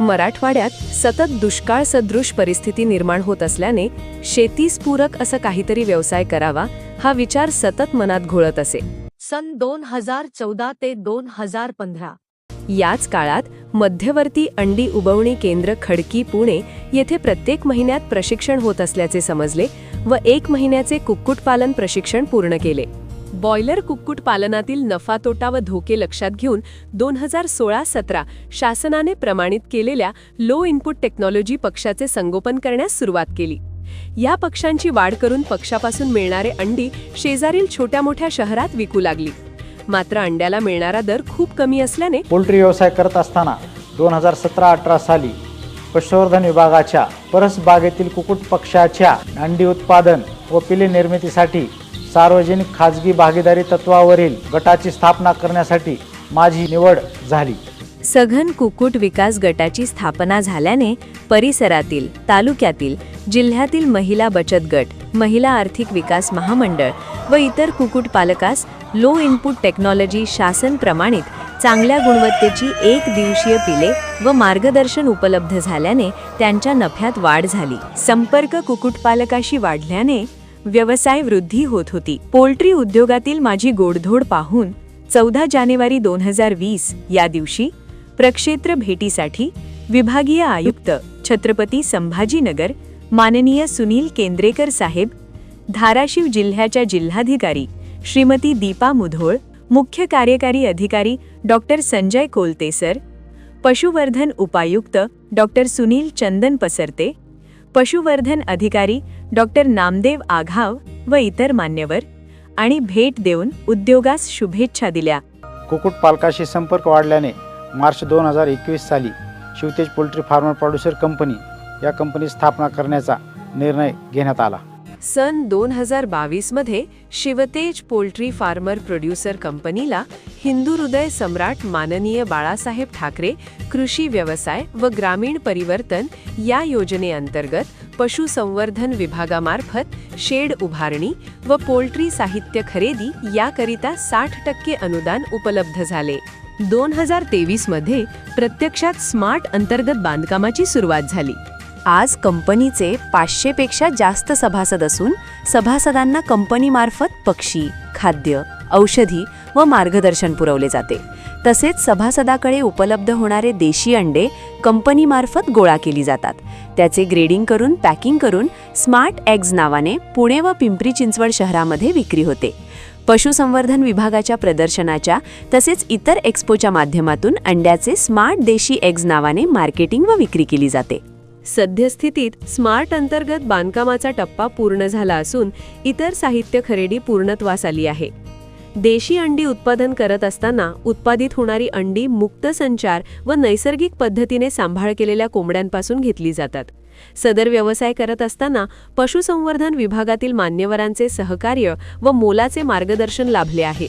मराठवाड्यात सतत दुष्काळ सदृश परिस्थिती निर्माण होत असल्याने शेतीस पूरक असं काहीतरी व्यवसाय करावा हा विचार सतत मनात घोळत असे. सन 2014 ते 2015 याच काळात मध्यवर्ती अंडी उबवणी केंद्र खडकी पुणे येथे प्रत्येक महिन्यात प्रशिक्षण होत असल्याचे समजले व 1 महिन्याचे कुक्कुटपालन प्रशिक्षण पूर्ण केले. बॉयलर कुक्कुटपालनातील नफा तोटा व धोके लक्षात घेऊन 2016-17 शासनाने प्रमाणित केलेल्या लो इनपुट टेक्नॉलॉजी पक्षाचे संगोपन करण्यास सुरुवात केली. या पक्षांची वाढ करून पक्षापासून मिळणारे अंडी शेजारील छोट्या मोठ्या शहरात विकू लागली. मात्र अंड्याला मिळणारा दर खूप कमी असल्याने पोल्ट्री व्यवसाय करत असताना 2017-18 साली पशुसंवर्धन विभागाच्या परसबागेतील कुक्कुट पक्षाच्या अंडी उत्पादन व पिले निर्मितीसाठी सार्वजनिक खाजगी भागीदारी तत्वावरील गटाची स्थापना करण्यासाठी माझी निवड झाली. सघन कुक्कुट विकास गटाची स्थापना झाल्याने परिसरातील, तालुक्यातील, जिल्ह्यातील महिला बचत गट, महिला आर्थिक विकास महामंडळ व इतर कुक्कुटपालकास लो इनपुट टेक्नॉलॉजी शासन प्रमाणित चांगल्या गुणवत्तेची 1 दिवसीय पिले व मार्गदर्शन उपलब्ध झाल्याने त्यांच्या नफ्यात वाढ झाली. संपर्क कुक्कुटपालकाशी वाढल्याने व्यवसाय वृद्धी होत होती. पोल्ट्री उद्योगातील माझी गोडधोड पाहून 14 जानेवारी 2020 या दिवशी प्रक्षेत्र भेटीसाठी विभागीय आयुक्त छत्रपती संभाजीनगर माननीय सुनील केंद्रेकर साहेब, धाराशिव जिल्ह्याच्या जिल्हाधिकारी श्रीमती दीपा मुधोळ, मुख्य कार्यकारी अधिकारी डॉक्टर संजय कोलते सर, पशुवर्धन उपायुक्त डॉक्टर सुनील चंदन पसरते, पशुवर्धन अधिकारी डॉक्टर नामदेव आघाव व इतर मान्यवर आणि भेट देऊन उद्योगास शुभेच्छा दिल्या. कुक्कुटपालकाशी संपर्क वाढल्याने मार्च 2021 साली Shivtej poultry farmer producer company या कंपनी स्थापना करण्याचा निर्णय घेण्यात आला. सन 2022 मध्ये शिवतेज पोल्ट्री फार्मर प्रोड्युसर कंपनीला हिंदू हृदय सम्राट माननीय बाळासाहेब ठाकरे कृषी व्यवसाय व ग्रामीण परिवर्तन या योजनेअंतर्गत पशुसंवर्धन विभागामार्फत शेड उभारणी व पोल्ट्री साहित्य खरेदी याकरिता 60% अनुदान उपलब्ध झाले. 2023 मध्ये प्रत्यक्षात स्मार्ट अंतर्गत बांधकामाची सुरुवात झाली. आज कंपनीचे 500 पेक्षा जास्त सभासद असून सभासदांना कंपनीमार्फत पक्षी, खाद्य, औषधी व मार्गदर्शन पुरवले जाते. तसेच सभासदाकडे उपलब्ध होणारे देशी अंडे कंपनीमार्फत गोळा केली जातात. त्याचे ग्रेडिंग करून पॅकिंग करून स्मार्ट एग्ज नावाने पुणे व पिंपरी चिंचवड शहरामध्ये विक्री होते. पशुसंवर्धन विभागाच्या प्रदर्शनाच्या तसेच इतर एक्स्पोच्या माध्यमातून अंड्याचे स्मार्ट देशी एग्ज नावाने मार्केटिंग व विक्री केली जाते. सद्यस्थितीत स्मार्ट अंतर्गत बांधकामाचा टप्पा पूर्ण झाला असून इतर साहित्य खरेदी पूर्णत्वास आली आहे. देशी अंडी उत्पादन करत असताना उत्पादित होणारी अंडी मुक्त संचार व नैसर्गिक पद्धतीने सांभाळ केलेल्या कोंबड्यांपासून घेतली जातात. सदर व्यवसाय करत असताना पशुसंवर्धन विभागातील मान्यवरांचे सहकार्य व मोलाचे मार्गदर्शन लाभले आहे.